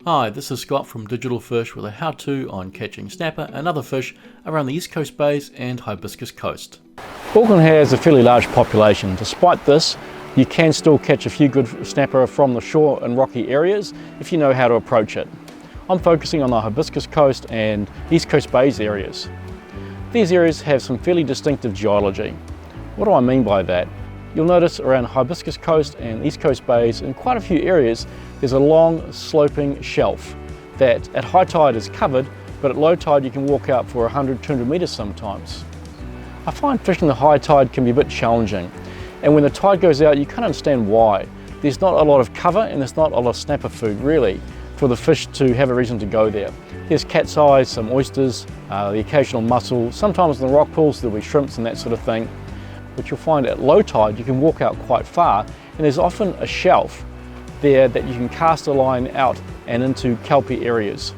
Hi, this is Scott from Digital Fish with a how-to on catching snapper and other fish around the East Coast bays and Hibiscus Coast. Auckland has a fairly large population. Despite this, you can still catch a few good snapper from the shore and rocky areas if you know how to approach it. I'm focusing on the Hibiscus Coast and East Coast bays areas. These areas have some fairly distinctive geology. What do I mean by that? You'll notice around Hibiscus Coast and East Coast bays in quite a few areas there's a long sloping shelf that at high tide is covered, but at low tide you can walk out for 100-200 metres sometimes. I find fishing the high tide can be a bit challenging, and when the tide goes out you can't understand why. There's not a lot of cover and there's not a lot of snapper food really for the fish to have a reason to go there. There's cat's eyes, some oysters, the occasional mussel, sometimes in the rock pools there'll be shrimps and that sort of thing. But you'll find at low tide you can walk out quite far and there's often a shelf there that you can cast a line out and into kelpie areas.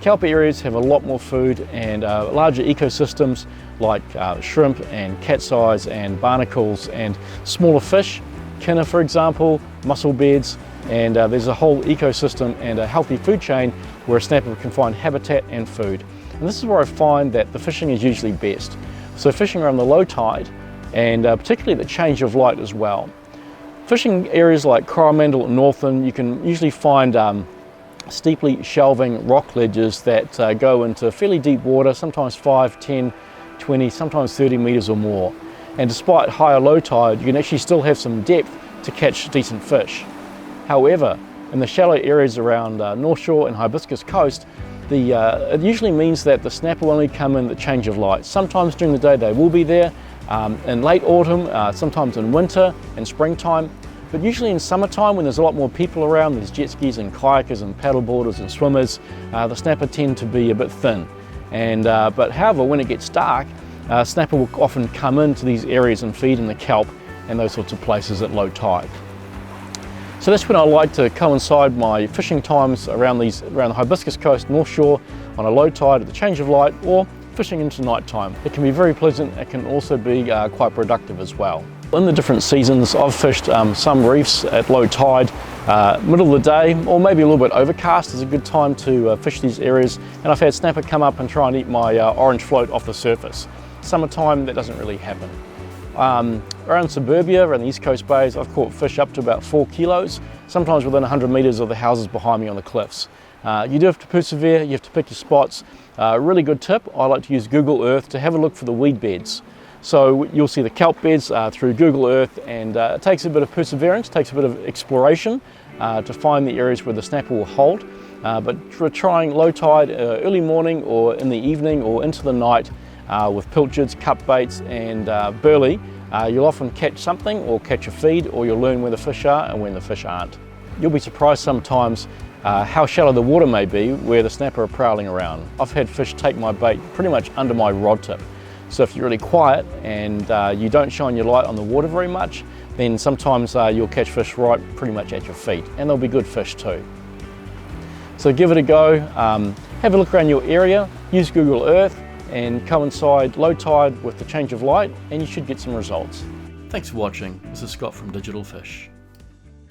Kelpie areas have a lot more food and larger ecosystems like shrimp and cat's eyes and barnacles and smaller fish, kinner for example, mussel beds, and there's a whole ecosystem and a healthy food chain where a snapper can find habitat and food. And this is where I find that the fishing is usually best. So fishing around the low tide and particularly the change of light as well. Fishing areas like Coromandel and Northern, you can usually find steeply shelving rock ledges that go into fairly deep water, sometimes 5, 10, 20, sometimes 30 metres or more. And despite high or low tide, you can actually still have some depth to catch decent fish. However, in the shallow areas around North Shore and Hibiscus Coast, it usually means that the snapper will only come in the change of light. Sometimes during the day they will be there, in late autumn, sometimes in winter and springtime, but usually in summertime when there's a lot more people around, there's jet skis and kayakers and paddleboarders and swimmers, the snapper tend to be a bit thin. But however, when it gets dark, snapper will often come into these areas and feed in the kelp and those sorts of places at low tide. So that's when I like to coincide my fishing times around the Hibiscus Coast, North Shore, on a low tide at the change of light, or fishing into night time. It can be very pleasant, it can also be quite productive as well. In the different seasons I've fished some reefs at low tide, middle of the day, or maybe a little bit overcast is a good time to fish these areas, and I've had snapper come up and try and eat my orange float off the surface. Summertime that doesn't really happen. Around suburbia, around the East Coast bays, I've caught fish up to about 4 kilos, sometimes within 100 metres of the houses behind me on the cliffs. You do have to persevere, you have to pick your spots. A really good tip, I like to use Google Earth to have a look for the weed beds. So you'll see the kelp beds through Google Earth, and it takes a bit of perseverance, takes a bit of exploration to find the areas where the snapper will hold. But we're trying low tide early morning or in the evening or into the night with pilchards, cup baits and burley, you'll often catch something or catch a feed, or you'll learn where the fish are and when the fish aren't. You'll be surprised sometimes how shallow the water may be where the snapper are prowling around. I've had fish take my bait pretty much under my rod tip. So if you're really quiet and you don't shine your light on the water very much, then sometimes you'll catch fish right pretty much at your feet, and they'll be good fish too. So give it a go, have a look around your area, use Google Earth and coincide low tide with the change of light, and you should get some results. Thanks for watching. This is Scott from Digital Fish.